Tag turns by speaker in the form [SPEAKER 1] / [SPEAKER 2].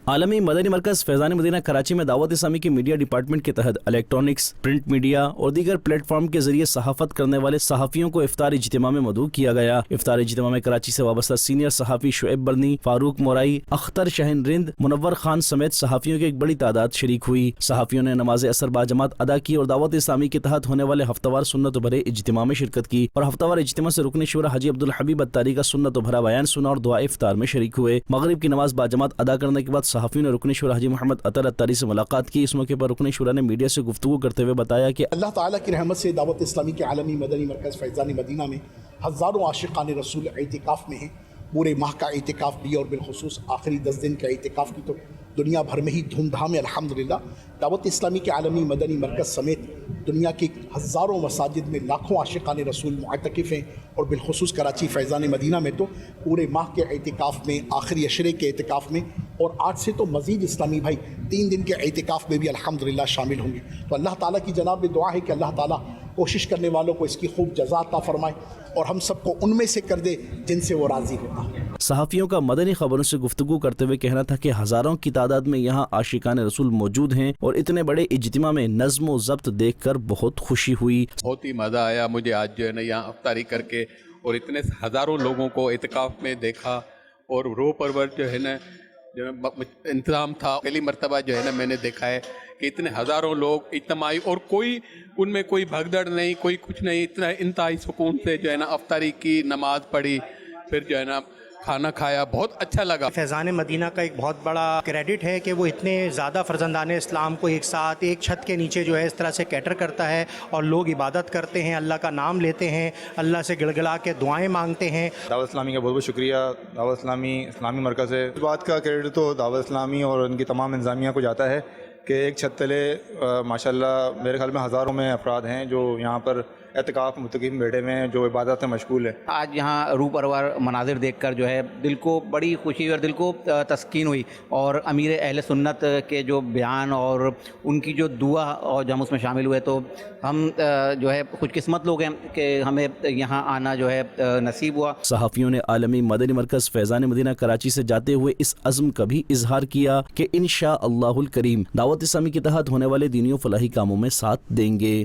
[SPEAKER 1] عالمی مدنی مرکز فیضان مدینہ کراچی میں دعوت اسلامی کے میڈیا ڈپارٹمنٹ کے تحت الیکٹرانکس، پرنٹ میڈیا اور دیگر پلیٹ فارم کے ذریعے صحافت کرنے والے صحافیوں کو افطار اجتماع میں مدعو کیا گیا۔ افطار اجتماع میں کراچی سے وابستہ سینئر صحافی شعیب برنی، فاروق مورائی، اختر شاہین رند، منور خان سمیت صحافیوں کی ایک بڑی تعداد شریک ہوئی۔ صحافیوں نے نماز عصر باجماعت ادا کی اور دعوت اسلامی کے تحت ہونے والے ہفتہ وار سنت بھرے اجتماع میں شرکت کی اور ہفتہ وار اجتماع سے رکن شورا حاجی عبدالحبیب اتاری کا سنت بھرا بیان سنا اور دعا افطار میں شریک ہوئے۔ مغرب کی نماز باجماعت ادا کرنے کے بعد صحافیوں نے رکن شورا حاجی محمد اطہر اتاری سے ملاقات کی۔ اس موقع پر رکن شورا نے میڈیا سے گفتگو کرتے ہوئے بتایا کہ
[SPEAKER 2] اللہ تعالیٰ کی رحمت سے دعوت اسلامی کے عالمی مدنی مرکز فیضان مدینہ میں ہزاروں عاشقان رسول اعتکاف میں ہیں۔ پورے ماہ کا اعتکاف بھی اور بالخصوص آخری 10 دن کے اعتکاف کی تو دنیا بھر میں ہی دھوم دھام ہے الحمدللہ۔ دعوت اسلامی کے عالمی مدنی مرکز سمیت دنیا کی ہزاروں مساجد میں لاکھوں عاشقان رسول معتکف ہیں اور بالخصوص کراچی فیضان مدینہ میں تو پورے ماہ کے اعتکاف میں، آخری عشرے کے اعتکاف میں اور آج سے تو مزید اسلامی بھائی 3 دن کے اعتکاف میں بھی الحمدللہ شامل ہوں گے۔ تو اللہ تعالیٰ کی جناب میں دعا ہے کہ اللہ تعالیٰ کوشش کرنے والوں کو اس کی خوب جزا عطا فرمائے اور ہم سب کو ان میں سے کر دے جن سے وہ راضی ہوتا ہے۔
[SPEAKER 1] صحافیوں کا مدنی خبروں سے گفتگو کرتے ہوئے کہنا تھا کہ ہزاروں کی تعداد میں یہاں عاشقان رسول موجود ہیں اور اتنے بڑے اجتماع میں نظم و ضبط دیکھ کر بہت خوشی ہوئی۔
[SPEAKER 3] بہت ہی مزہ آیا مجھے آج جو ہے نا یہاں افطاری کر کے اور اتنے ہزاروں لوگوں کو اعتکاف میں دیکھا اور رو پرور جو ہے نا انتظام تھا۔ پہلی مرتبہ جو ہے نا میں نے دیکھا ہے کہ اتنے ہزاروں لوگ اجتماعی اور کوئی ان میں کوئی بھگدڑ نہیں، کوئی کچھ نہیں، اتنا انتہائی سکون سے جو ہے نا افطاری کی، نماز پڑھی، پھر جو ہے نا کھانا کھایا، بہت اچھا لگا۔
[SPEAKER 4] فیضان مدینہ کا ایک بہت بڑا کریڈٹ ہے کہ وہ اتنے زیادہ فرزندان اسلام کو ایک ساتھ ایک چھت کے نیچے جو ہے اس طرح سے کیٹر کرتا ہے اور لوگ عبادت کرتے ہیں، اللہ کا نام لیتے ہیں، اللہ سے گڑ گڑا کے دعائیں مانگتے ہیں۔
[SPEAKER 5] دعوت اسلامی کا بہت بہت شکریہ۔ دعوت اسلامی مرکز ہے، اس بات کا کریڈٹ تو دعوت اسلامی اور ان کی تمام انتظامیہ کو جاتا ہے کہ ایک چھت تلے ماشاءاللہ میرے خیال میں ہزاروں میں افراد ہیں جو یہاں پر اعتکاف متقین بیٹھے ہوئے ہیں، جو عبادت میں مشغول ہے۔
[SPEAKER 6] آج یہاں رو پرور مناظر دیکھ کر جو ہے دل کو بڑی خوشی اور دل کو تسکین ہوئی، اور امیر اہل سنت کے جو بیان اور ان کی جو دعا اور جب ہم اس میں شامل ہوئے تو ہم جو ہے خوش قسمت لوگ ہیں کہ ہمیں یہاں آنا جو ہے نصیب ہوا۔
[SPEAKER 1] صحافیوں نے عالمی مدنی مرکز فیضان مدینہ کراچی سے جاتے ہوئے اس عزم کا بھی اظہار کیا کہ انشاء اللہ الکریم دعوت اسلامی کے تحت ہونے والے دینی و فلاحی کاموں میں ساتھ دیں گے۔